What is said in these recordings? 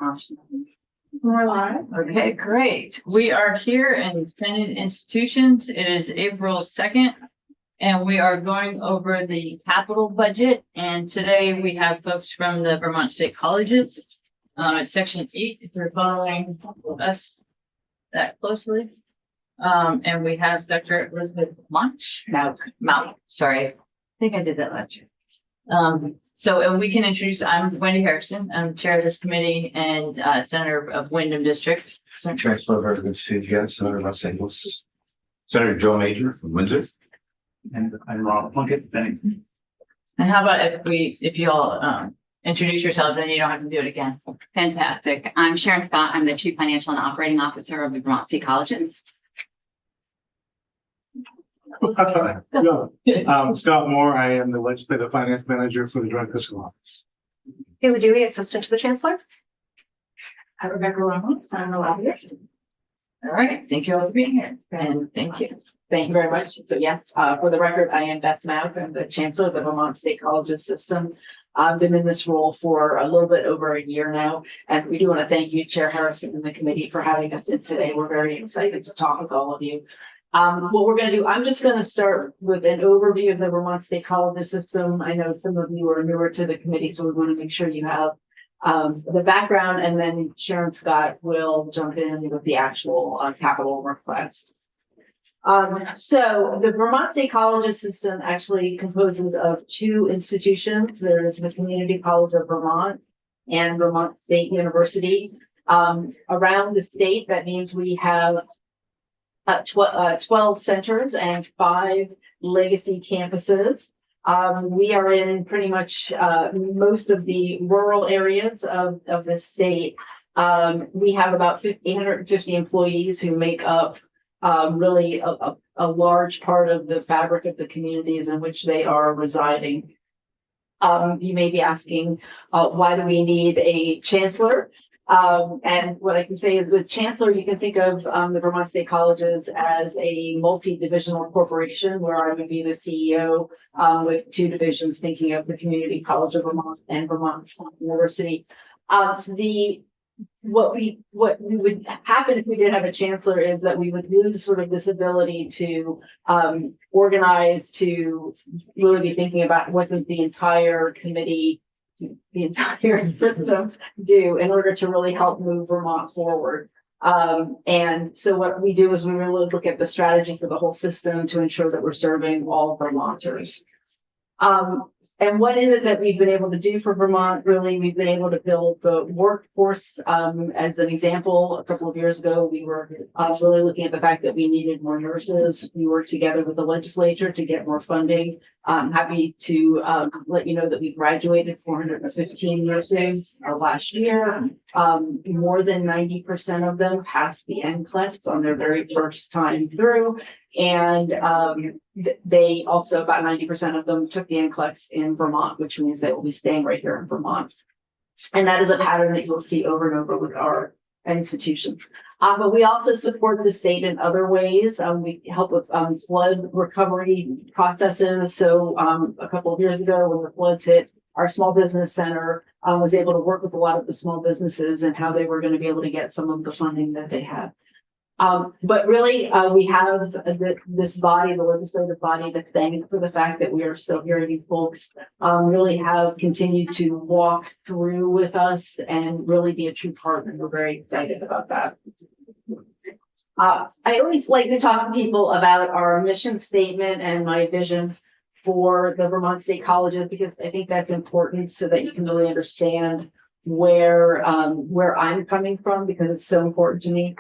More live. Okay, great. We are here in Senate Institutions. It is April 2nd, and we are going over the capital budget. And today we have folks from the Vermont State Colleges, Section 8, if you're following us that closely. And we have Dr. Elizabeth Mount. Sorry. I think I did that last year. And we can introduce, I'm Wendy Harrison. I'm chair of this committee and senator of Windham District. Chancellor, very good to see you again. Senator Los Angeles. Senator Joe Major from Windsor. And I'm Ronald Plunkett, Bennington. And how about if you all introduce yourselves, then you don't have to do it again. Fantastic. I'm Sharon Scott. I'm the Chief Financial and Operating Officer of the Vermont State Colleges. Scott Moore. I am the Legislative Finance Manager for the Joint Fiscal Office. Kayla Dewey, Assistant to the Chancellor. Rebecca Ramos. I'm the lobbyist. All right. Thank you all for being here. And thank you. Thank you very much. So yes, for the record, I am Beth Mouth. I'm the Chancellor of the Vermont State Colleges System. I've been in this role for a little bit over a year now, and we do want to thank you, Chair Harrison, and the committee for having us in today. We're very excited to talk with all of you. What we're going to do, I'm just going to start with an overview of the Vermont State Colleges System. I know some of you are newer to the committee, so we want to make sure you have the background, and then Sharon Scott will jump in with the actual capital request. So the Vermont State Colleges System actually composes of two institutions. There is the Community College of Vermont and Vermont State University. Around the state, that means we have 12 centers and 5 legacy campuses. We are in pretty much most of the rural areas of the state. We have about 850 employees who make up really a large part of the fabric of the communities in which they are residing. You may be asking, why do we need a chancellor? And what I can say is with chancellor, you can think of the Vermont State Colleges as a multi-divisional corporation where I would be the CEO with 2 divisions, thinking of the Community College of Vermont and Vermont State University. What would happen if we did have a chancellor is that we would lose sort of this ability to organize, to really be thinking about what does the entire committee, the entire system do in order to really help move Vermont forward. And so what we do is we really look at the strategy for the whole system to ensure that we're serving all Vermonters. And what is it that we've been able to do for Vermont? Really, we've been able to build the workforce. As an example, a couple of years ago, we were really looking at the fact that we needed more nurses. We worked together with the legislature to get more funding. I'm happy to let you know that we graduated 415 nurses last year. More than 90% of them passed the NCLEX on their very first time through. And they also, about 90% of them took the NCLEX in Vermont, which means they will be staying right here in Vermont. And that is a pattern that you'll see over and over with our institutions. But we also support the state in other ways. We help with flood recovery processes. So a couple of years ago when the floods hit, our small business center was able to work with a lot of the small businesses and how they were going to be able to get some of the funding that they had. But really, we have this body, the legislative body, to thank for the fact that we are still hearing you folks really have continued to walk through with us and really be a true partner. We're very excited about that. I always like to talk to people about our mission statement and my vision for the Vermont State Colleges, because I think that's important so that you can really understand where I'm coming from, because it's so important to me.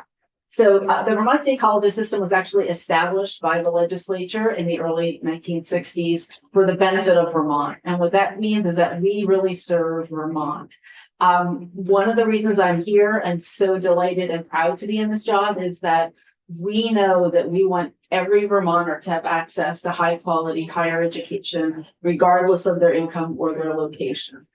So the Vermont State Colleges System was actually established by the legislature in the early 1960s for the benefit of Vermont. And what that means is that we really serve Vermont. One of the reasons I'm here and so delighted and proud to be in this job is that we know that we want every Vermonter to have access to high quality higher education, regardless of their income or their location.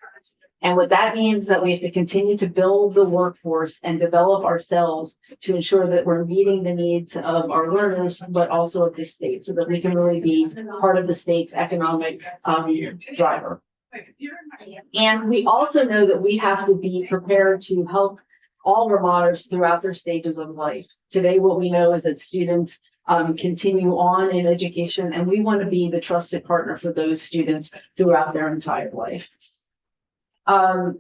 And what that means is that we have to continue to build the workforce and develop ourselves to ensure that we're meeting the needs of our learners, but also of the state, so that we can really be part of the state's economic driver. And we also know that we have to be prepared to help all Vermonters throughout their stages of life. Today, what we know is that students continue on in education, and we want to be the trusted partner for those students throughout their entire life. And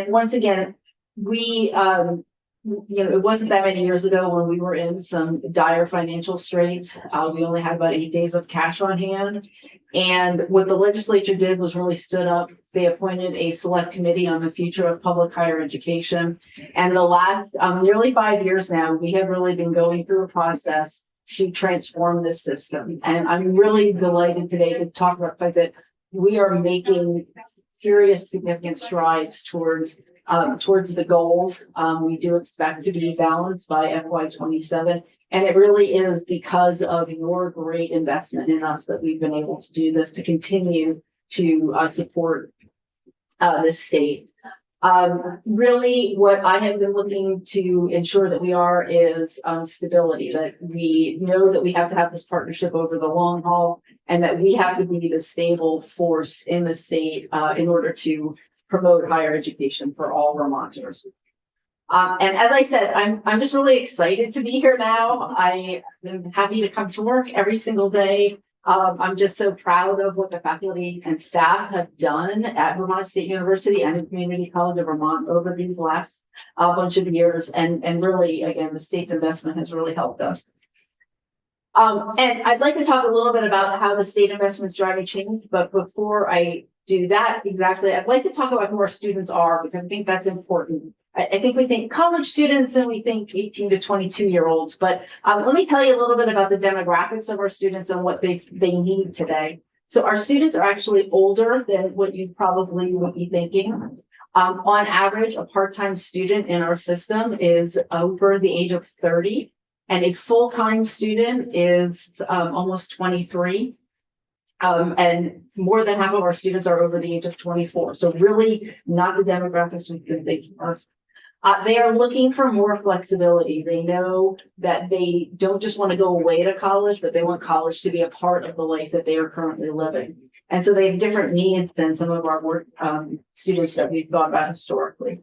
once again, we, it wasn't that many years ago when we were in some dire financial straits. We only had about 8 days of cash on hand. And what the legislature did was really stood up. They appointed a select committee on the future of public higher education. And the last nearly 5 years now, we have really been going through a process to transform this system. And I'm really delighted today to talk about the fact that we are making serious, significant strides towards the goals. We do expect to be balanced by FY27. And it really is because of your great investment in us that we've been able to do this, to continue to support the state. Really, what I have been looking to ensure that we are is stability, that we know that we have to have this partnership over the long haul, and that we have to be the stable force in the state in order to promote higher education for all Vermonters. And as I said, I'm just really excited to be here now. I am happy to come to work every single day. I'm just so proud of what the faculty and staff have done at Vermont State University and the Community College of Vermont over these last bunch of years. And really, again, the state's investment has really helped us. And I'd like to talk a little bit about how the state investment strategy changed. But before I do that exactly, I'd like to talk about who our students are, because I think that's important. I think we think college students and we think 18 to 22-year-olds, but let me tell you a little bit about the demographics of our students and what they need today. So our students are actually older than what you probably would be thinking. On average, a part-time student in our system is over the age of 30, and a full-time student is almost 23. And more than half of our students are over the age of 24. So really not the demographics we've been thinking of. They are looking for more flexibility. They know that they don't just want to go away to college, but they want college to be a part of the life that they are currently living. And so they have different needs than some of our work students that we've thought about historically.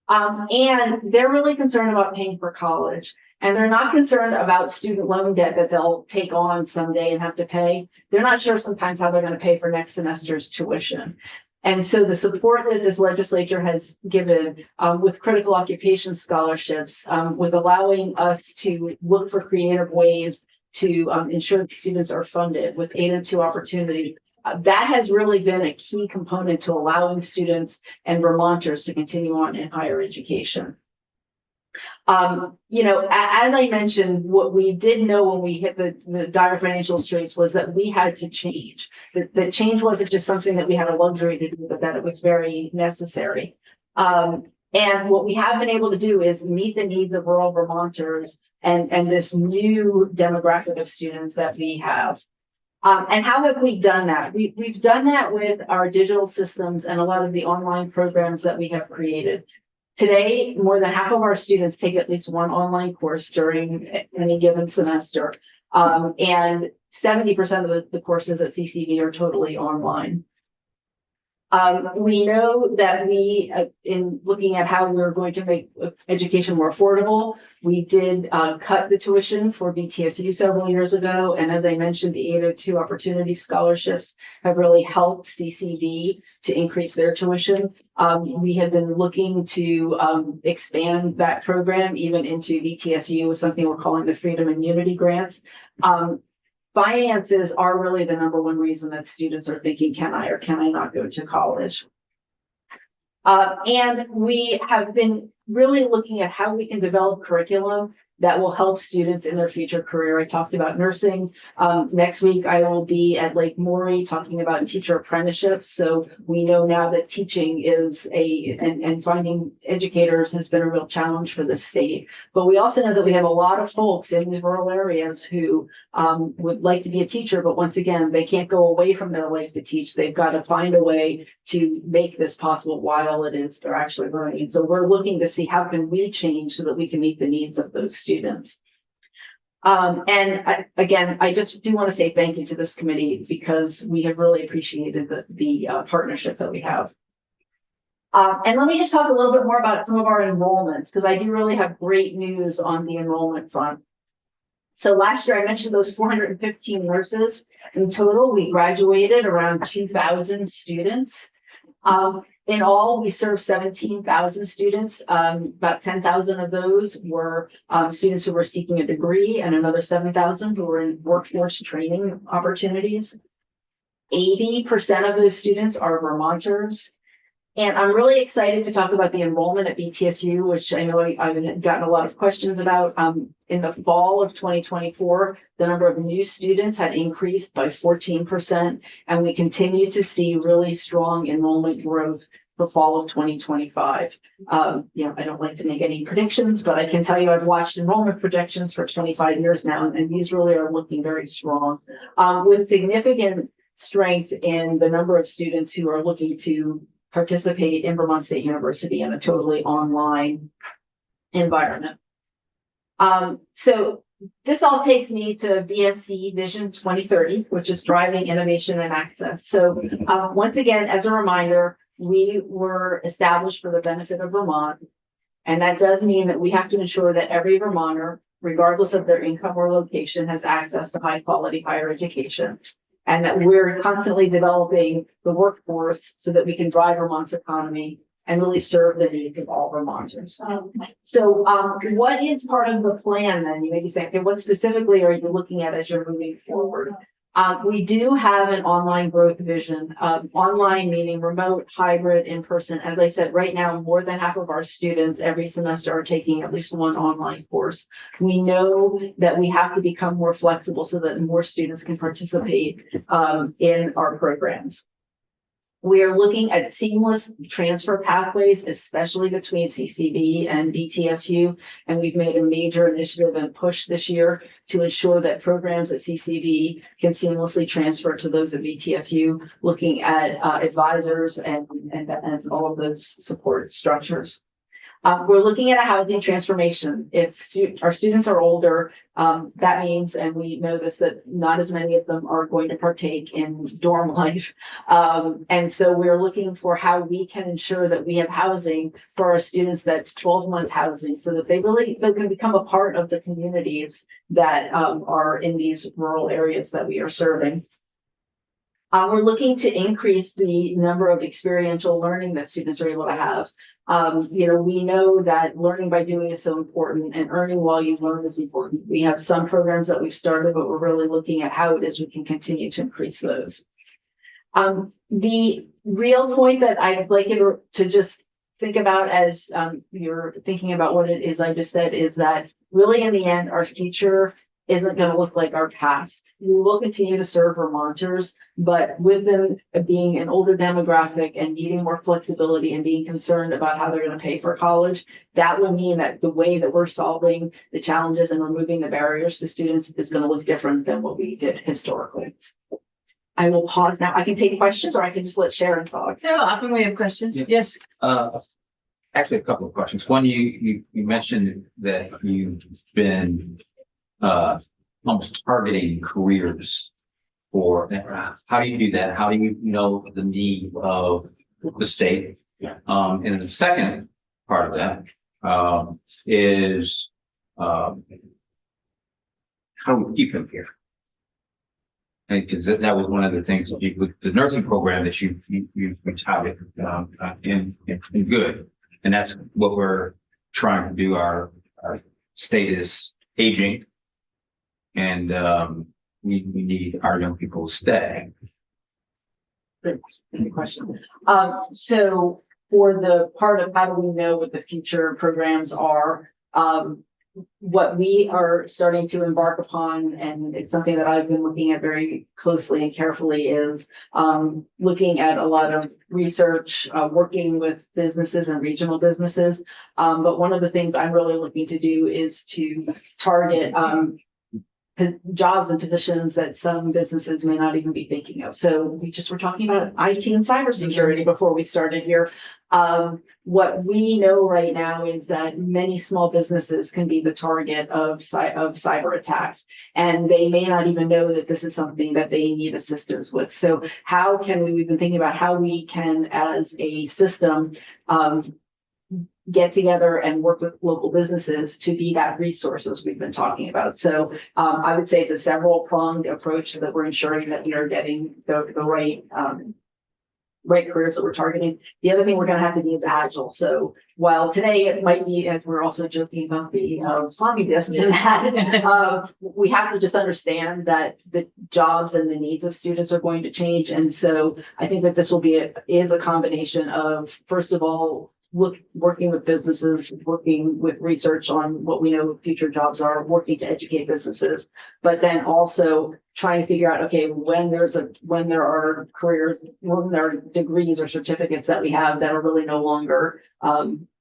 And they're really concerned about paying for college. And they're not concerned about student loan debt that they'll take on someday and have to pay. They're not sure sometimes how they're going to pay for next semester's tuition. And so the support that this legislature has given with critical occupation scholarships, with allowing us to look for creative ways to ensure that students are funded with 802 opportunity, that has really been a key component to allowing students and Vermonters to continue on in higher education. As I mentioned, what we did know when we hit the dire financial straits was that we had to change. That change wasn't just something that we had a luxury to do, but that it was very necessary. And what we have been able to do is meet the needs of rural Vermonters and this new demographic of students that we have. And how have we done that? We've done that with our digital systems and a lot of the online programs that we have created. Today, more than half of our students take at least one online course during any given semester. And 70% of the courses at CCV are totally online. We know that in looking at how we're going to make education more affordable, we did cut the tuition for BTSU several years ago. And as I mentioned, the 802 opportunity scholarships have really helped CCV to increase their tuition. We have been looking to expand that program even into BTSU with something we're calling the Freedom and Unity grants. Finances are really the number one reason that students are thinking, can I or can I not go to college? And we have been really looking at how we can develop curriculum that will help students in their future career. I talked about nursing. Next week, I will be at Lake Maury talking about teacher apprenticeships. So we know now that teaching is and finding educators has been a real challenge for the state. But we also know that we have a lot of folks in these rural areas who would like to be a teacher, but once again, they can't go away from their life to teach. They've got to find a way to make this possible while it is they're actually learning. So we're looking to see how can we change so that we can meet the needs of those students. Again, I just do want to say thank you to this committee because we have really appreciated the partnership that we have. And let me just talk a little bit more about some of our enrollments, because I do really have great news on the enrollment front. So last year I mentioned those 415 nurses. In total, we graduated around 2,000 students. In all, we served 17,000 students. About 10,000 of those were students who were seeking a degree, and another 7,000 who were in workforce training opportunities. 80% of those students are Vermonters. And I'm really excited to talk about the enrollment at BTSU, which I know I've gotten a lot of questions about. In the fall of 2024, the number of new students had increased by 14%, and we continue to see really strong enrollment growth for fall of 2025. I don't like to make any predictions, but I can tell you I've watched enrollment projections for 25 years now, and these really are looking very strong, with significant strength in the number of students who are looking to participate in Vermont State University in a totally online environment. So this all takes me to VSC Vision 2030, which is driving innovation and access. So once again, as a reminder, we were established for the benefit of Vermont. And that does mean that we have to ensure that every Vermonter, regardless of their income or location, has access to high quality higher education. And that we're constantly developing the workforce so that we can drive Vermont's economy and really serve the needs of all Vermonters. So what is part of the plan then? You may be saying, okay, what specifically are you looking at as you're moving forward? We do have an online growth vision, online meaning remote, hybrid, in person. As I said, right now, more than half of our students every semester are taking at least one online course. We know that we have to become more flexible so that more students can participate in our programs. We are looking at seamless transfer pathways, especially between CCV and BTSU. And we've made a major initiative and push this year to ensure that programs at CCV can seamlessly transfer to those at BTSU, looking at advisors and all of those support structures. We're looking at a housing transformation. If our students are older, that means, and we know this, that not as many of them are going to partake in dorm life. And so we're looking for how we can ensure that we have housing for our students that's 12-month housing so that they can become a part of the communities that are in these rural areas that we are serving. We're looking to increase the number of experiential learning that students are able to have. We know that learning by doing is so important, and earning while you learn is important. We have some programs that we've started, but we're really looking at how it is we can continue to increase those. The real point that I'd like you to just think about as you're thinking about what it is I just said is that really in the end, our future isn't going to look like our past. We will continue to serve Vermonters, but with them being an older demographic and needing more flexibility and being concerned about how they're going to pay for college, that will mean that the way that we're solving the challenges and removing the barriers to students is going to look different than what we did historically. I will pause now. I can take questions or I can just let Sharon talk. No, often we have questions. Yeah. Yes. Actually, a couple of questions. One, you mentioned that you've been almost targeting careers for how do you do that? How do you know the need of the state? And the second part of that is how do we keep them here? Because that was one of the things that with the nursing program that you touted in good, and that's what we're trying to do. Our state is aging. And we need our young people to stay. Good question. So for the part of how do we know what the future programs are, what we are starting to embark upon, and it's something that I've been looking at very closely and carefully, is looking at a lot of research, working with businesses and regional businesses. But one of the things I'm really looking to do is to target jobs and positions that some businesses may not even be thinking of. So we just were talking about IT and cybersecurity before we started here. What we know right now is that many small businesses can be the target of cyber attacks, and they may not even know that this is something that they need assistance with. So how can we've been thinking about how we can, as a system, get together and work with local businesses to be that resource as we've been talking about. So I would say it's a several pronged approach so that we're ensuring that we are getting the right careers that we're targeting. The other thing we're going to have to be is agile. So while today it might be, as we're also joking about the floppy disks and that, we have to just understand that the jobs and the needs of students are going to change. And so I think that this will be is a combination of, first of all, working with businesses, working with research on what we know future jobs are, working to educate businesses, but then also trying to figure out, okay, when there are careers, when there are degrees or certificates that we have that are really no longer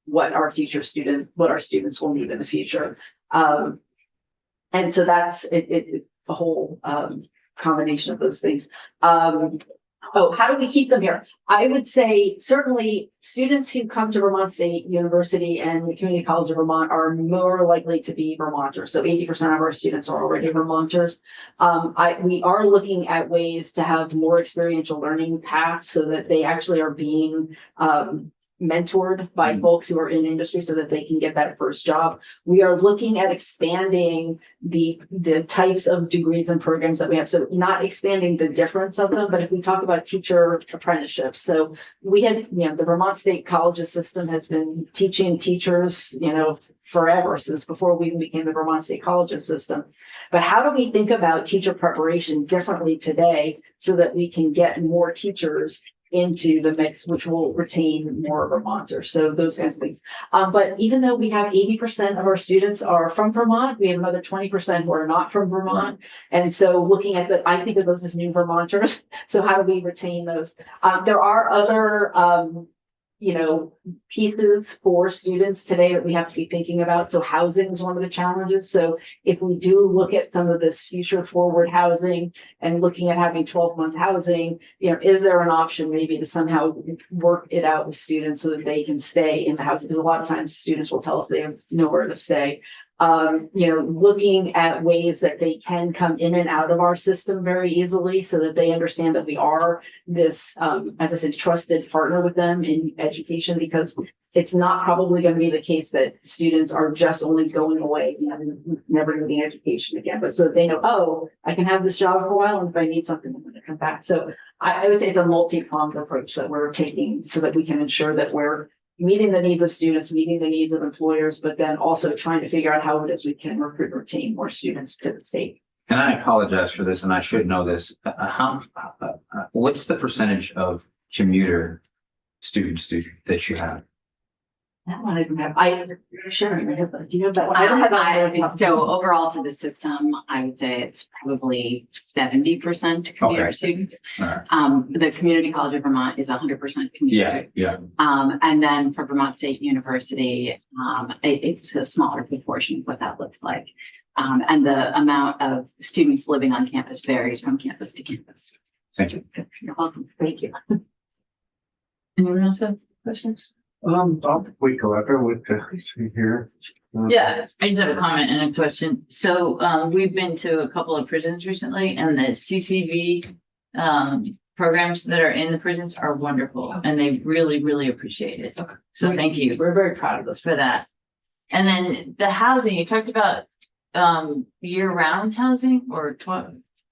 what our students will need in the future. And so that's a whole combination of those things. How do we keep them here? I would say certainly students who come to Vermont State University and the Community College of Vermont are more likely to be Vermonters. So 80% of our students are already Vermonters. We are looking at ways to have more experiential learning paths so that they actually are being mentored by folks who are in industry so that they can get that first job. We are looking at expanding the types of degrees and programs that we have. So not expanding the difference of them, but if we talk about teacher apprenticeships. So we had, the Vermont State Colleges system has been teaching teachers, forever, since before we even became the Vermont State Colleges system. But how do we think about teacher preparation differently today so that we can get more teachers into the mix, which will retain more Vermonters? So those kinds of things. But even though we have 80% of our students are from Vermont, we have another 20% who are not from Vermont. And so looking at I think of those as new Vermonters. So how do we retain those? There are other, pieces for students today that we have to be thinking about. So housing is one of the challenges. So if we do look at some of this future forward housing and looking at having 12-month housing, is there an option maybe to somehow work it out with students so that they can stay in the housing? Because a lot of times students will tell us they have nowhere to stay. Looking at ways that they can come in and out of our system very easily so that they understand that we are this, as I said, trusted partner with them in education, because it's not probably going to be the case that students are just only going away and never getting education again. But so that they know, oh, I can have this job for a while, and if I need something, I'm going to come back. So I would say it's a multi-pronged approach that we're taking so that we can ensure that we're meeting the needs of students, meeting the needs of employers, but then also trying to figure out how it is we can recruit and retain more students to the state. And I apologize for this, and I should know this. What's the percentage of commuter students that you have? That one I don't have. Sharon, do you have that one? I don't have that. So overall for the system, I would say it's probably 70% commuter Okay. students. All right. The Community College of Vermont is 100% commuter. Yeah. And then for Vermont State University, it's a smaller proportion of what that looks like. And the amount of students living on campus varies from campus to campus. Thank you. You're welcome. Thank you. Anyone else have questions? We collaborate with the see here. Yeah, I just have a comment and a question. So we've been to a couple of prisons recently, and the CCV programs that are in the prisons are wonderful, and they really, really appreciate it. So thank you We're very proud of this. for that. And then the housing, you talked about year-round housing or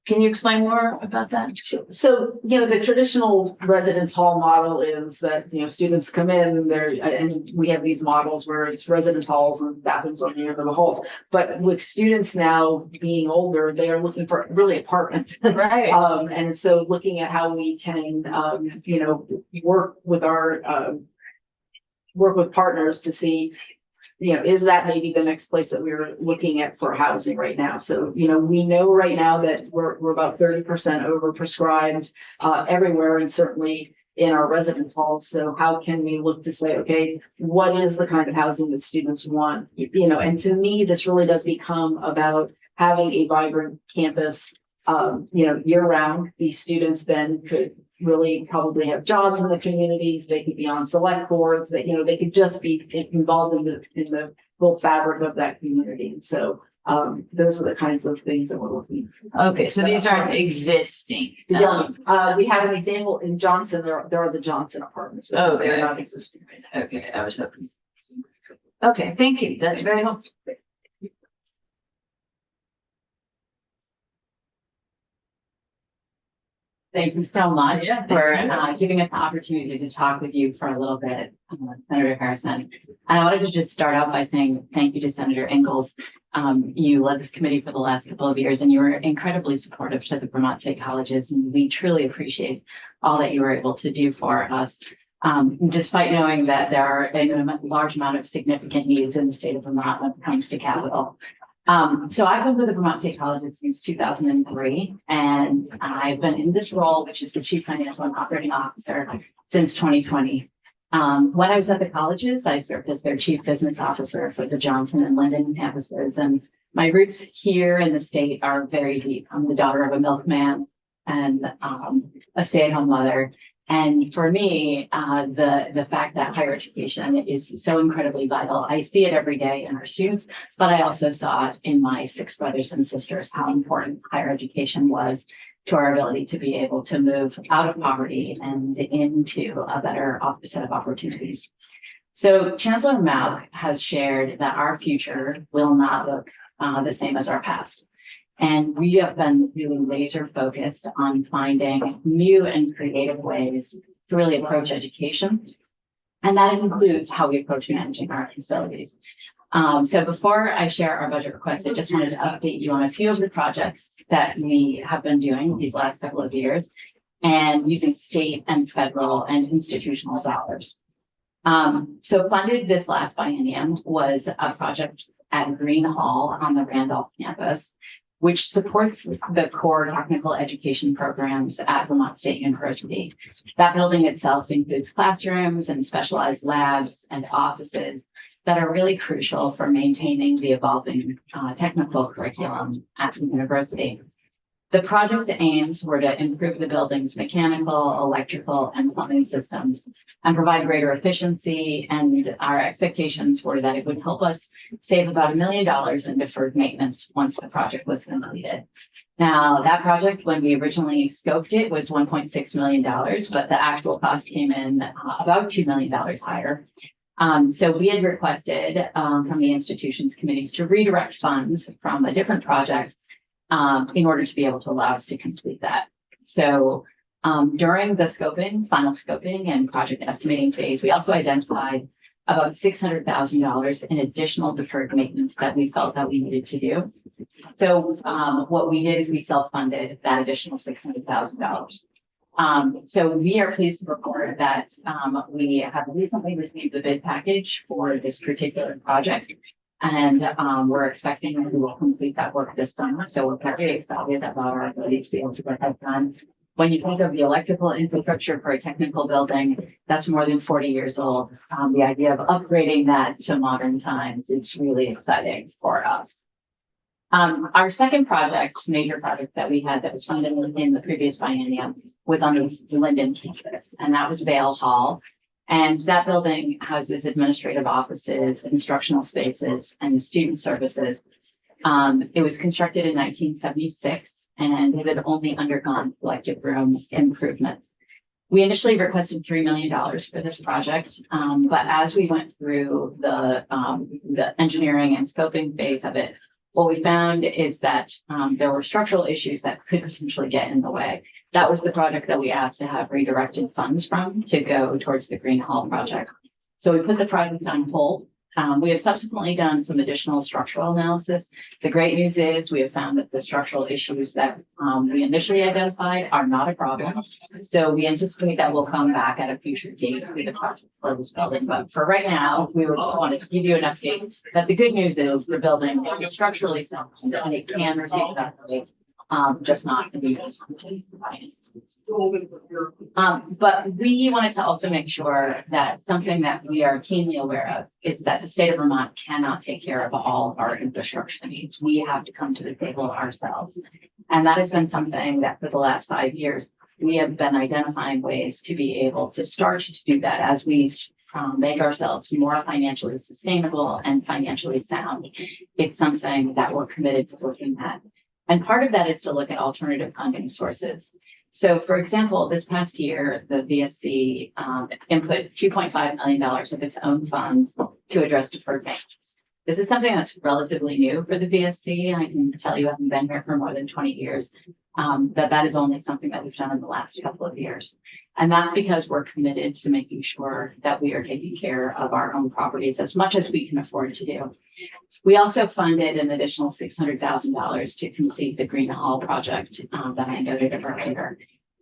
can you explain more about that? So, the traditional residence hall model is that, students come in there and we have these models where it's residence halls and bathrooms on the end of the halls. But with students now being older, they are looking for really apartments. Right. And so looking at how we can, work with partners to see, is that maybe the next place that we're looking at for housing right now? So, we know right now that we're about 30% overprescribed everywhere, and certainly in our residence halls. So how can we look to say, okay, what is the kind of housing that students want? And to me, this really does become about having a vibrant campus, year round. These students then could really probably have jobs in the communities. They could be on select boards, that, they could just be involved in the full fabric of that community. And so, those are the kinds of things that we're looking for. Okay, so these aren't existing. We have an example in Johnson. There are the Johnson apartments. But Okay. they're not existing right now. Okay, I was hoping. Okay, thank you. That's very helpful. Thank you so much Yeah, for thank you. giving us the opportunity to talk with you for a little bit, Senator Harrison. And I wanted to just start out by saying thank you to Senator Ingalls. You led this committee for the last couple of years and you were incredibly supportive to the Vermont State Colleges. And we truly appreciate all that you were able to do for us. Despite knowing that there are a large amount of significant needs in the state of Vermont when it comes to capital. So I've been with the Vermont State Colleges since 2003, and I've been in this role, which is the Chief Financial and Operating Officer, since 2020. When I was at the colleges, I served as their Chief Business Officer for the Johnson and Linden campuses, and my roots here in the state are very deep. I'm the daughter of a milkman and a stay-at-home mother. And for me, the fact that higher education is so incredibly vital, I see it every day in our students, but I also saw it in my 6 brothers and sisters, how important higher education was to our ability to be able to move out of poverty and into a better set of opportunities. So Chancellor Mauck has shared that our future will not look the same as our past. And we have been really laser focused on finding new and creative ways to really approach education. And that includes how we approach managing our facilities. So before I share our budget request, I just wanted to update you on a few of the projects that we have been doing these last couple of years and using state and federal and institutional dollars. So funded this last biennium was a project at Green Hall on the Randolph campus, which supports the core technical education programs at Vermont State University. That building itself includes classrooms and specialized labs and offices that are really crucial for maintaining the evolving technical curriculum at the university. The project's aims were to improve the building's mechanical, electrical, and plumbing systems and provide greater efficiency. And our expectations were that it would help us save about $1 million in deferred maintenance once the project was completed. Now, that project, when we originally scoped it, was $1.6 million, but the actual cost came in about $2 million higher. So we had requested from the institutions committees to redirect funds from a different project in order to be able to allow us to complete that. So during the final scoping and project estimating phase, we also identified about $600,000 in additional deferred maintenance that we felt that we needed to do. So what we did is we self-funded that additional $600,000. So we are pleased to report that we have recently received the bid package for this particular project. And we're expecting that we will complete that work this summer. So we're very excited about our ability to be able to get that done. When you think of the electrical infrastructure for a technical building that's more than 40 years old, the idea of upgrading that to modern times is really exciting for us. Our second major project that we had that was funded in the previous biennium was on the Linden campus, and that was Vale Hall. And that building houses administrative offices, instructional spaces, and student services. It was constructed in 1976 and it had only undergone collective room improvements. We initially requested $3 million for this project, but as we went through the engineering and scoping phase of it, what we found is that there were structural issues that could potentially get in the way. That was the project that we asked to have redirected funds from to go towards the Green Hall project. So we put the project on hold. We have subsequently done some additional structural analysis. The great news is we have found that the structural issues that we initially identified are not a problem. So we anticipate that we'll come back at a future date with the project for this building. But for right now, we just wanted to give you an update that the good news is the building is structurally sound and it can receive that upgrade. just not in the US. But we wanted to also make sure that something that we are keenly aware of is that the state of Vermont cannot take care of all of our infrastructure needs. We have to come to the table ourselves. And that has been something that for the last 5 years, we have been identifying ways to be able to start to do that as we make ourselves more financially sustainable and financially sound. It's something that we're committed to looking at. And part of that is to look at alternative funding sources. So for example, this past year, the VSC input $2.5 million of its own funds to address deferred payments. This is something that's relatively new for the VSC. I can tell you, having been here for more than 20 years, that is only something that we've done in the last couple of years. And that's because we're committed to making sure that we are taking care of our own properties as much as we can afford to do. We also funded an additional $600,000 to complete the Green Hall project that I noted earlier.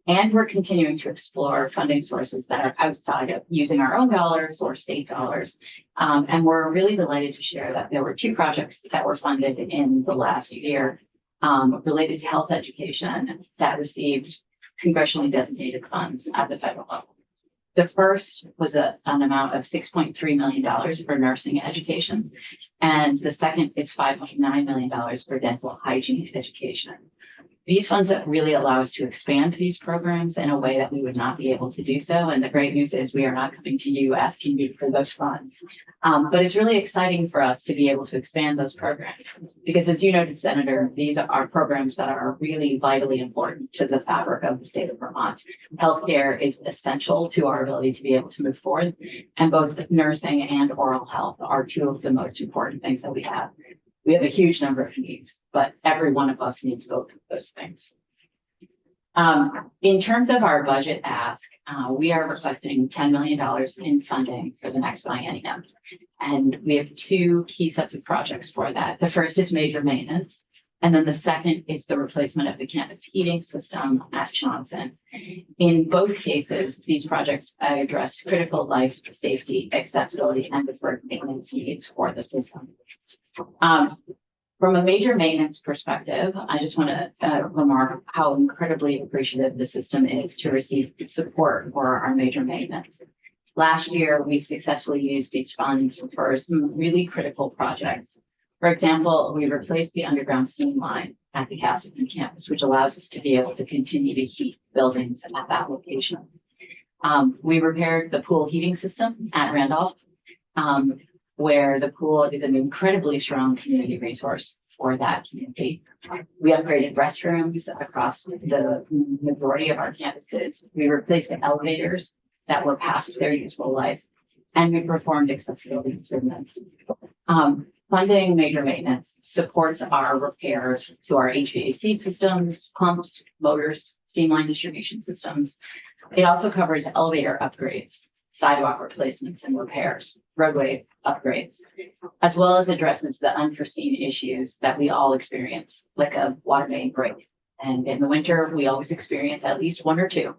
And we're continuing to explore funding sources that are outside of using our own dollars or state dollars. And we're really delighted to share that there were 2 projects that were funded in the last year related to health education that received congressionally designated funds at the federal level. The first was an amount of $6.3 million for nursing education. And the second is $5.9 million for dental hygiene education. These funds that really allow us to expand these programs in a way that we would not be able to do so. And the great news is we are not coming to you asking you for those funds. But it's really exciting for us to be able to expand those programs because, as you noted, Senator, these are programs that are really vitally important to the fabric of the state of Vermont. Healthcare is essential to our ability to be able to move forward, and both nursing and oral health are 2 of the most important things that we have. We have a huge number of needs, but every one of us needs both of those things. In terms of our budget ask, we are requesting $10 million in funding for the next biennium. And we have 2 key sets of projects for that. The first is major maintenance. And then the second is the replacement of the campus heating system at Johnson. In both cases, these projects address critical life safety, accessibility, and deferred maintenance needs for the system. From a major maintenance perspective, I just want to remark how incredibly appreciative the system is to receive support for our major maintenance. Last year, we successfully used these funds for some really critical projects. For example, we replaced the underground steam line at the Castleton campus, which allows us to be able to continue to heat buildings at that location. We repaired the pool heating system at Randolph, where the pool is an incredibly strong community resource for that community. We upgraded restrooms across the majority of our campuses. We replaced elevators that were past their useful life, and we performed accessibility improvements. Funding major maintenance supports our repairs to our HVAC systems, pumps, motors, steam line distribution systems. It also covers elevator upgrades, sidewalk replacements and repairs, roadway upgrades, as well as addresses the unforeseen issues that we all experience, like a water main break. And in the winter, we always experience at least 1 or 2.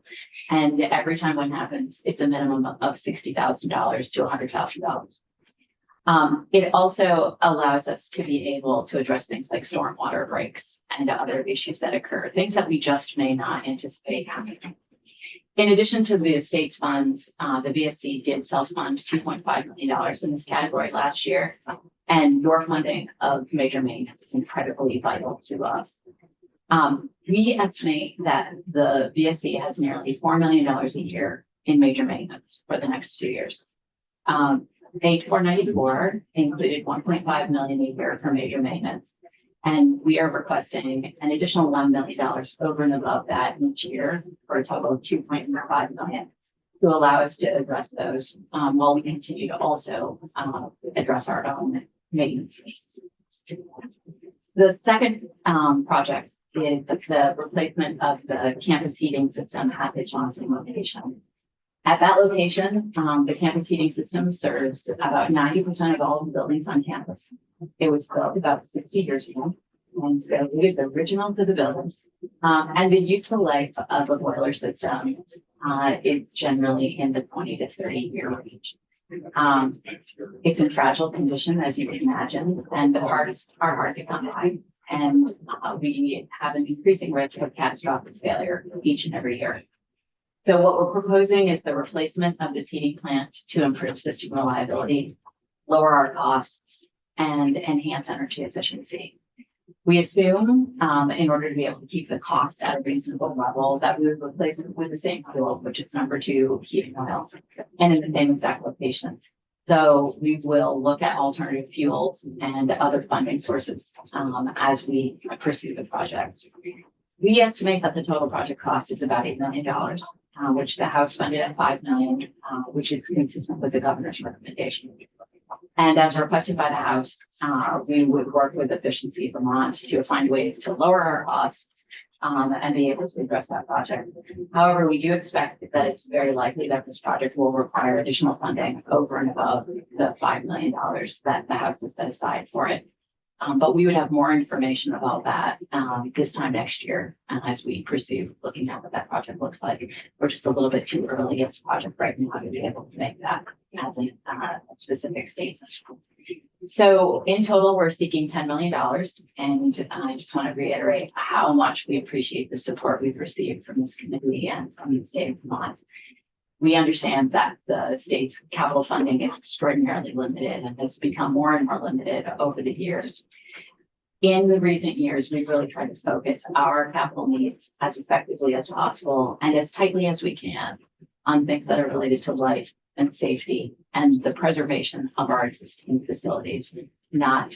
And every time one happens, it's a minimum of $60,000 to $100,000. It also allows us to be able to address things like stormwater breaks and other issues that occur, things that we just may not anticipate happening. In addition to the state's funds, the VSC did self-fund $2.5 million in this category last year, and your funding of major maintenance is incredibly vital to us. We estimate that the VSC has nearly $4 million a year in major maintenance for the next 2 years. Page 494 included $1.5 million a year for major maintenance. And we are requesting an additional $1 million over and above that each year for a total of $2.5 million to allow us to address those while we continue to also address our own maintenance needs. The second project is the replacement of the campus heating system at the Johnson location. At that location, the campus heating system serves about 90% of all the buildings on campus. It was built about 60 years ago, and so it is original to the building. And the useful life of a boiler system is generally in the 20 to 30 year range. It's in fragile condition, as you can imagine, and the parts are hard to come by. And we have an increasing risk of catastrophic failure each and every year. So what we're proposing is the replacement of this heating plant to improve system reliability, lower our costs, and enhance energy efficiency. We assume, in order to be able to keep the cost at a reasonable level, that we would replace it with the same fuel, which is number 2 heating oil, and in the same exact location. Though we will look at alternative fuels and other funding sources as we pursue the project. We estimate that the total project cost is about $8 million, which the House funded at $5 million, which is consistent with the governor's recommendation. And as requested by the House, we would work with Efficiency Vermont to find ways to lower our costs and be able to address that project. However, we do expect that it's very likely that this project will require additional funding over and above the $5 million that the House has set aside for it. But we would have more information about that this time next year as we pursue looking at what that project looks like. We're just a little bit too early in the project right now to be able to make that as a specific statement. So in total, we're seeking $10 million. And I just want to reiterate how much we appreciate the support we've received from this committee and from the state of Vermont. We understand that the state's capital funding is extraordinarily limited and has become more and more limited over the years. In the recent years, we've really tried to focus our capital needs as effectively as possible and as tightly as we can on things that are related to life and safety and the preservation of our existing facilities, not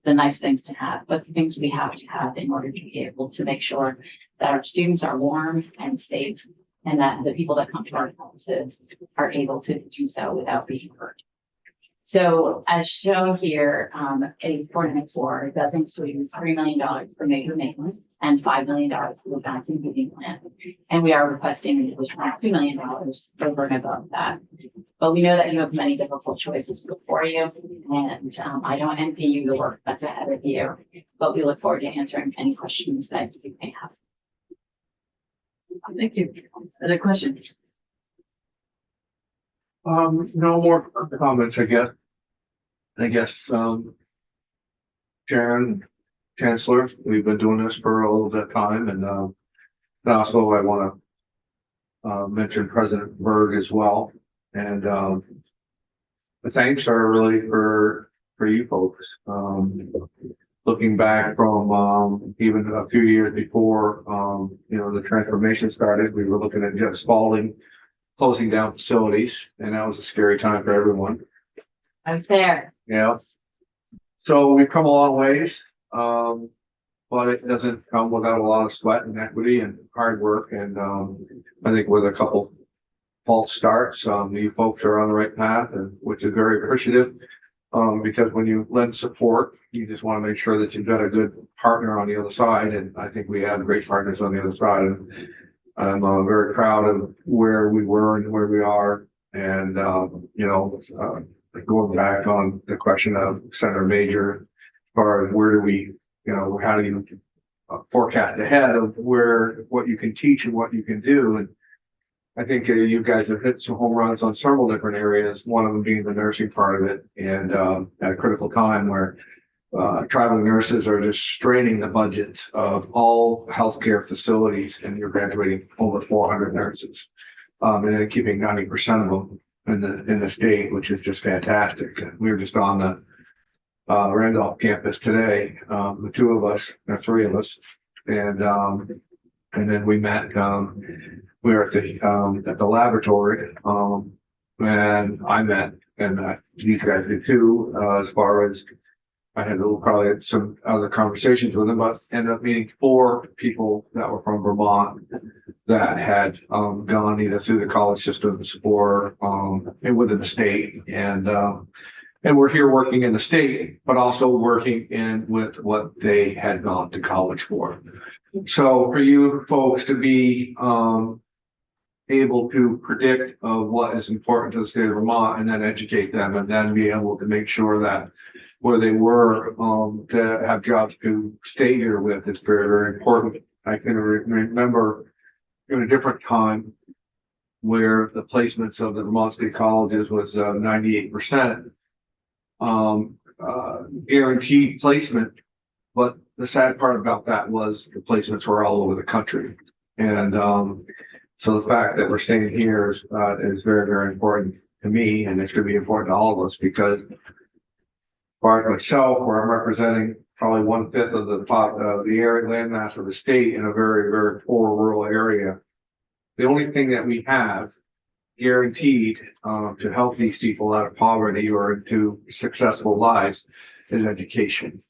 the nice things to have, but the things we have to have in order to be able to make sure that our students are warm and safe, and that the people that come to our campuses are able to do so without being hurt. So as shown here, a 494 does include $3 million for major maintenance and $5 million for the bouncing heating plant. And we are requesting an additional $2 million over and above that. But we know that you have many difficult choices before you, and I don't envy you the work that's ahead of you, but we look forward to answering any questions that you may have. Thank you. Other questions? No more comments, I guess, Sharon, Chancellor, we've been doing this for a little bit of time, and also I want to mention President Berg as well. And the thanks are really for you folks. Looking back from even a few years before, the transformation started, we were looking at just closing down facilities, and that was a scary time for everyone. I was there. Yeah. So we've come a long ways, but it doesn't come without a lot of sweat and equity and hard work. And I think with a couple false starts, you folks are on the right path, and which is very appreciative. Because when you lend support, you just want to make sure that you've got a good partner on the other side. And I think we have great partners on the other side. And I'm very proud of where we were and where we are. And, going back on the question of Senator Major, as far as where do we, how do you forecast ahead of what you can teach and what you can do. And I think you guys have hit some home runs on several different areas, one of them being the nursing part of it. And at a critical time where traveling nurses are just straining the budget of all healthcare facilities, and you're graduating over 400 nurses, and then keeping 90% of them in the state, which is just fantastic. We were just on the Randolph campus today, the two of us, or three of us, and then we met. We were at the laboratory, and I met, and these guys did too. As far as I had probably some other conversations with them, but ended up meeting 4 people that were from Vermont that had gone either through the college systems or within the state, and we're here working in the state, but also working with what they had gone to college for. So for you folks to be able to predict what is important to the state of Vermont, and then educate them, and then be able to make sure that where they were to have jobs to stay here with is very, very important. I can remember in a different time where the placements of the Vermont State Colleges was 98% guaranteed placement, but the sad part about that was the placements were all over the country. And, so the fact that we're staying here is very, very important to me, and it's going to be important to all of us because, as far as myself, where I'm representing probably 1/5 of the area landmass of the state in a very, very poor rural area. The only thing that we have guaranteed to help these people out of poverty or into successful lives is education.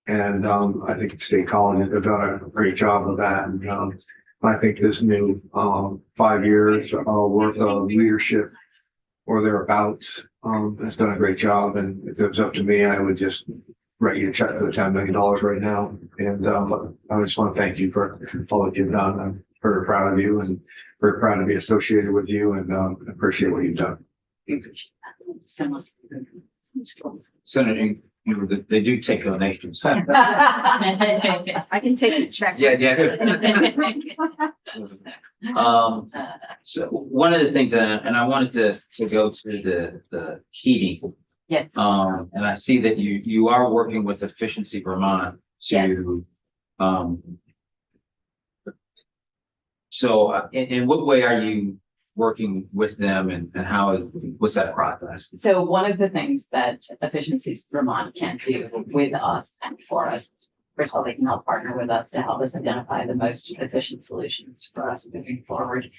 And I think the state colleges have done a great job of that. And I think this new 5 years worth of leadership or thereabouts has done a great job. And if it was up to me, I would just write you a check for the $10 million right now. And I just want to thank you for all that you've done. I'm very proud of you and very proud to be associated with you, and appreciate what you've done. Senator, they do take donations. I can take a check. So one of the things, and I wanted to go through the heating. Yes. And I see that you are working with Efficiency Vermont to, so in what way are you working with them, and what's that process? So one of the things that Efficiencies Vermont can do with us and for us, first of all, they can help partner with us to help us identify the most efficient solutions for us moving forward.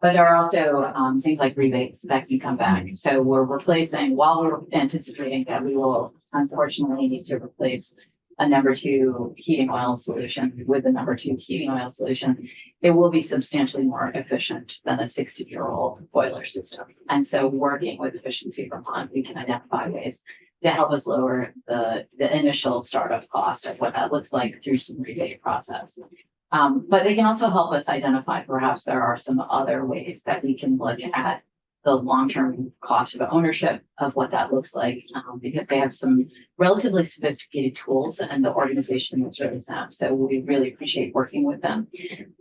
But there are also things like rebates that can come back. So we're replacing, while we're anticipating that we will unfortunately need to replace a number 2 heating oil solution with the number 2 heating oil solution, it will be substantially more efficient than a 60-year-old boiler system. And so working with Efficiency Vermont, we can identify ways to help us lower the initial startup cost of what that looks like through some rebate process. But they can also help us identify perhaps there are some other ways that we can look at the long-term cost of ownership of what that looks like, because they have some relatively sophisticated tools and the organization is really sound. So we really appreciate working with them.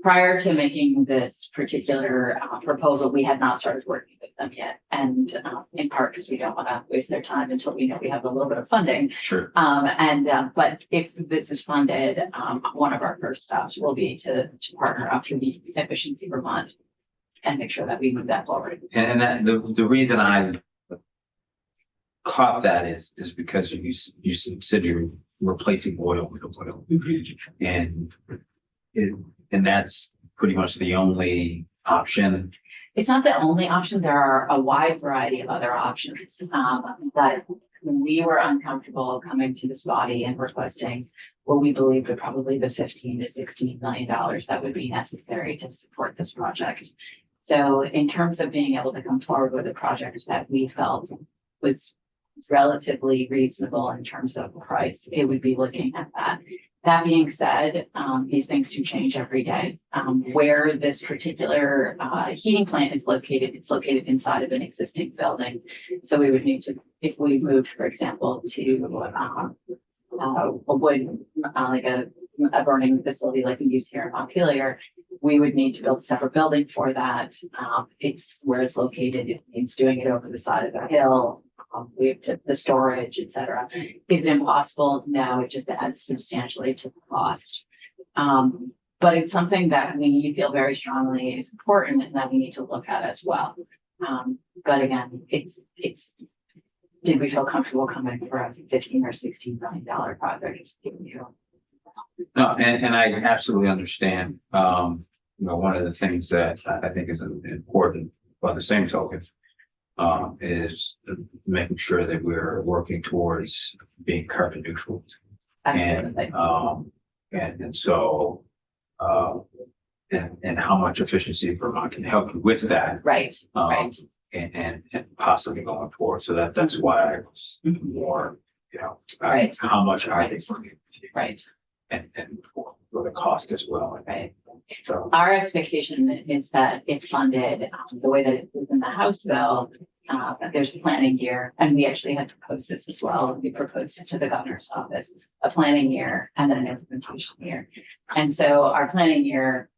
Prior to making this particular proposal, we had not started working with them yet. And in part because we don't want to waste their time until we know we have a little bit of funding. Sure. But if this is funded, one of our first steps will be to partner up with the Efficiency Vermont and make sure that we move that forward. And that the reason I caught that is because you said you're replacing oil with oil, and that's pretty much the only option. It's not the only option. There are a wide variety of other options. But we were uncomfortable coming to this body and requesting what we believe are probably the $15 to $16 million that would be necessary to support this project. So in terms of being able to come forward with a project that we felt was relatively reasonable in terms of price, it would be looking at that. That being said, these things do change every day. Where this particular heating plant is located, it's located inside of an existing building. So we would need to, if we moved, for example, to a wood, like a burning facility like we use here in Montpelier, we would need to build a separate building for that. It's where it's located. It means doing it over the side of the hill. We have to, the storage, et cetera. Is it impossible? No, it just adds substantially to the cost. But it's something that we feel very strongly is important and that we need to look at as well. But again, it's did we feel comfortable coming for a $15 or $16 million project? No, and I absolutely understand. One of the things that I think is important, by the same token, is making sure that we're working towards being carbon neutral. Absolutely. And so how much Efficiency Vermont can help you with that. Right. Right. And possibly going forward. So that's why I was more, Right. how much are they working with you? Right. And for the cost as well. Right. So Our expectation is that if funded, the way that it is in the House bill, there's a planning year, and we actually had proposed this as well. We proposed it to the governor's office, a planning year and then an implementation year. And so our planning year,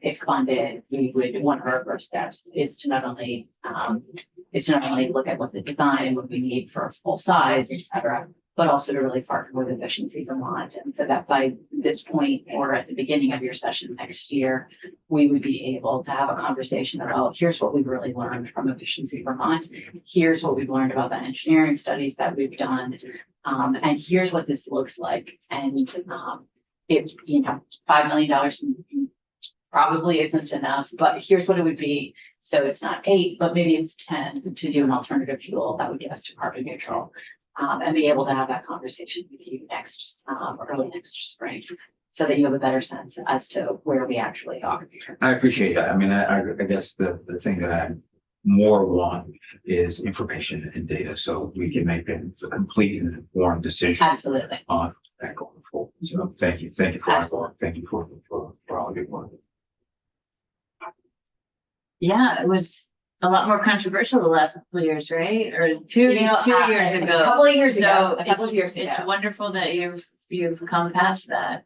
if funded, one of our first steps is to not only look at what the design and what we need for a full size, et cetera, but also to really partner with Efficiency Vermont. And so that by this point, or at the beginning of your session next year, we would be able to have a conversation about, here's what we've really learned from Efficiency Vermont. Here's what we've learned about the engineering studies that we've done. And here's what this looks like. And, if, $5 million probably isn't enough, but here's what it would be. So it's not 8, but maybe it's 10 to do an alternative fuel that would get us to carbon neutral. And be able to have that conversation with you early next spring, so that you have a better sense as to where we actually are. I appreciate that. I mean, I guess the thing that I more want is information and data, so we can make a complete and informed decision Absolutely. on that going forward. So thank you for that work. Thank you for all of your work. Yeah, it was a lot more controversial the last couple of years, right? Or two years A ago. couple of years So ago, a couple of years it's ago. wonderful that you've come past that.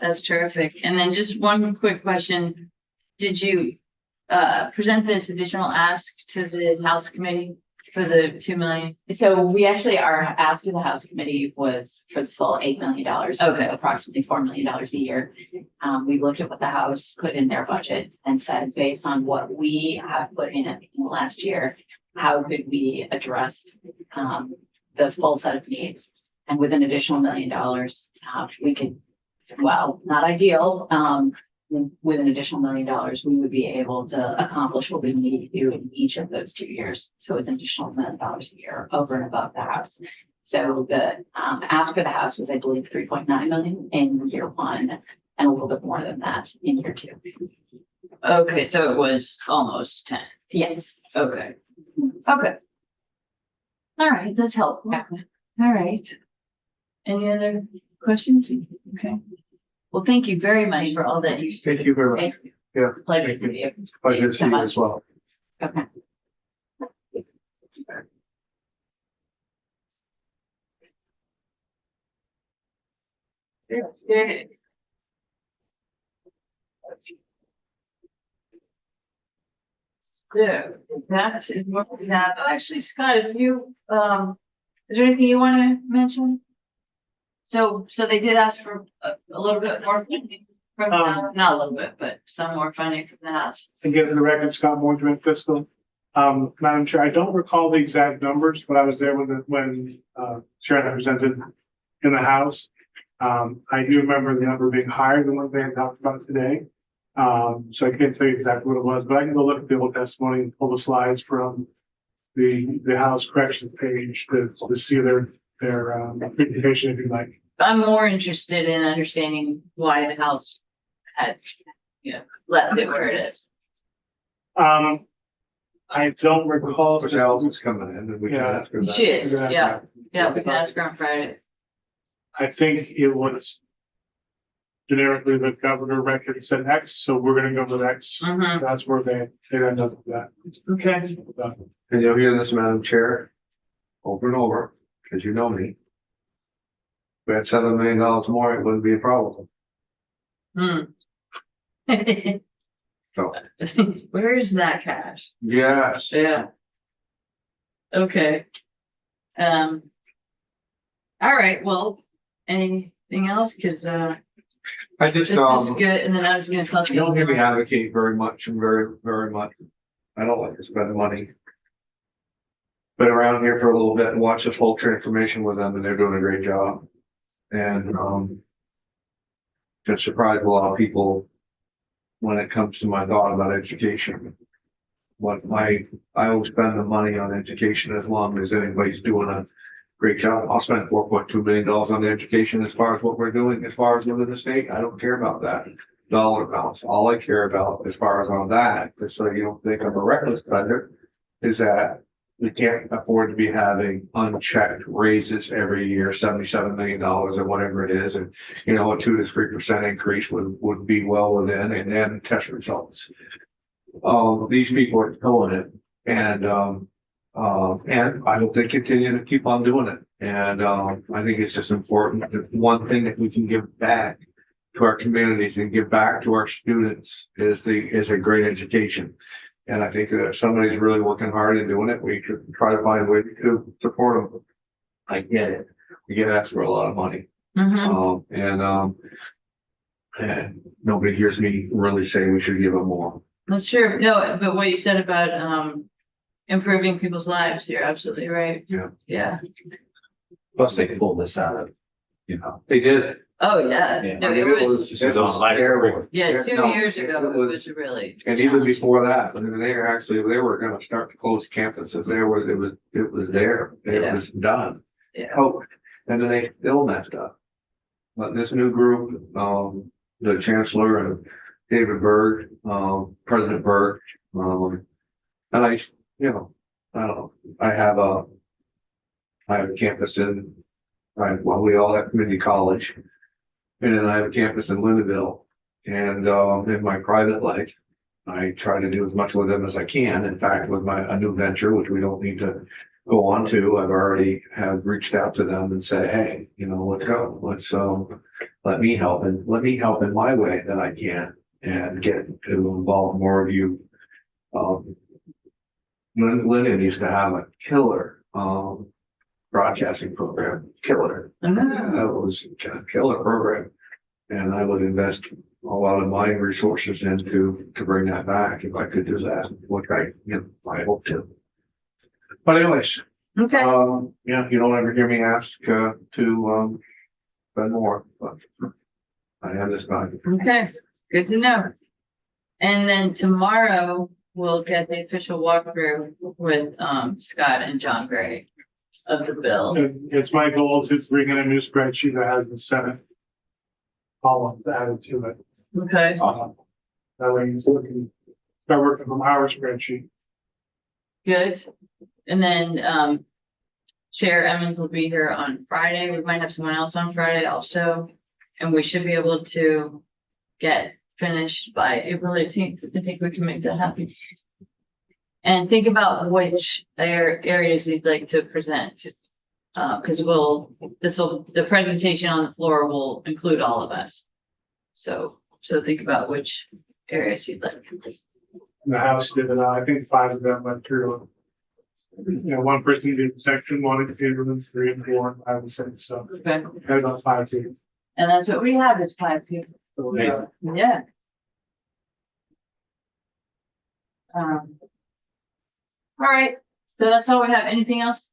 That's terrific. And then just one quick question. Did you present this additional ask to the House Committee for the 2 million? So we actually, our ask of the House Committee was for the full $8 million. Okay. So approximately $4 million a year. We looked at what the House put in their budget and said, based on what we have put in the last year, how could we address the full set of needs? And with an additional $1 million, we could, well, not ideal, with an additional $1 million, we would be able to accomplish what we need to do in each of those 2 years. So with an additional $1 million a year over and above the House. So the ask for the House was, I believe, 3.9 million in year 1 and a little bit more than that in year 2. Okay, so it was almost 10. Yes. Okay. Okay. All right, that's helpful. Yeah. All right. Any other questions? Okay. Well, thank you very much for all that you. Thank you very much. Thank you. Yeah. It's a pleasure to meet you. Pleasure to see so you much. as well. Okay. Good. So that is what we have. Oh, actually, Scott, if you, is there anything you want to mention? So they did ask for a little bit more funding from the house, not a little bit, but some more funding from the house. And get in the record, Scott Mordred fiscal. Madam Chair, I don't recall the exact numbers, but I was there when Sharon presented in the House. I do remember the number being higher than what they had talked about today. So I can't tell you exactly what it was, but I can go look at the old testimony and pull the slides from the House corrections page to see their presentation if you'd like. I'm more interested in understanding why the house had, left it where it is. I don't recall. Which Allison's coming in and we can Yeah. ask her that. She is, yeah, we can ask her on Friday. I think it was generically the governor record said X, so we're gonna go with X. Mm-hmm. That's where they end up with that. Okay. And you'll hear this, Madam Chair, over and over, because you know me. If we had $7 million more, it wouldn't be a problem. So. Where is that cash? Yes. Yeah. Okay. All right, well, anything else? Cause, I just, this is good, and then I was gonna talk to you don't hear me you. advocate very much and very much. I don't like to spend money. Been around here for a little bit and watched this whole transformation with them and they're doing a great job. And, just surprised a lot of people when it comes to my thought about education. I always spend the money on education as long as anybody's doing a great job. I'll spend $4.2 million on education as far as what we're doing, as far as within the state. I don't care about that dollar amounts. All I care about as far as on that, just so you don't think I'm a reckless spender, is that we can't afford to be having unchecked raises every year, $77 million or whatever it is. And, a 2 to 3% increase would be well within, and then test results. These people are killing it. And I hope they continue to keep on doing it. And, I think it's just important that one thing that we can give back to our communities and give back to our students is a great education. And I think that if somebody's really working hard and doing it, we should try to find a way to support them. I get it. we get asked for a lot of money. Mhm. And nobody hears me really say we should give them more. That's true. No, but what you said about, improving people's lives, you're absolutely right. Yeah. Yeah. Plus they pulled this out of, you know. They did. Oh, yeah. Yeah. No, I mean, it was, This is on live recording. yeah, 2 No, years ago, it it was- was really. And even before that, when they were gonna start to close campuses, it was there, it Yeah. was done. Yeah. Oh, and then they still messed up. But this new group, the chancellor and David Berg, President Berg, and I, you know, I don't know, I have a campus we all have community college. And then I have a campus in Lindenville. And, in my private life, I try to do as much with them as I can. In fact, with a new venture, which we don't need to go on to, I've already have reached out to them and said, hey, you know, let's go. Let me help in my way that I can and get to involve more of you. Linden used to have a killer, broadcasting program, killer. That was a killer program. And I would invest a lot of my resources into to bring that back if I could do that, which I hope to. But anyways, Okay, yeah, you don't ever hear me ask to spend more, but I am this time. okay, good to know. And then tomorrow, we'll get the official walkthrough with, Scott and John Gray of the bill. And it's my goal to bring in a new spreadsheet that has the Senate column added to it. Okay, That way you can start working from our spreadsheet. good. And then, Chair Emmons will be here on Friday. We might have someone else on Friday also. And we should be able to get finished by April 18th. I think we can make that happen. And think about which areas you'd like to present. Because the presentation on the floor will include all of us. So think about which areas you'd like. The House did it, I think 5 of them went through. You know, one person did section 1 and 2, 3 and 4, and 5 and 6, so Okay. I had about 5 too. And that's what we have is 5 people. Amazing. Yeah. All right, so that's all we have. Anything else?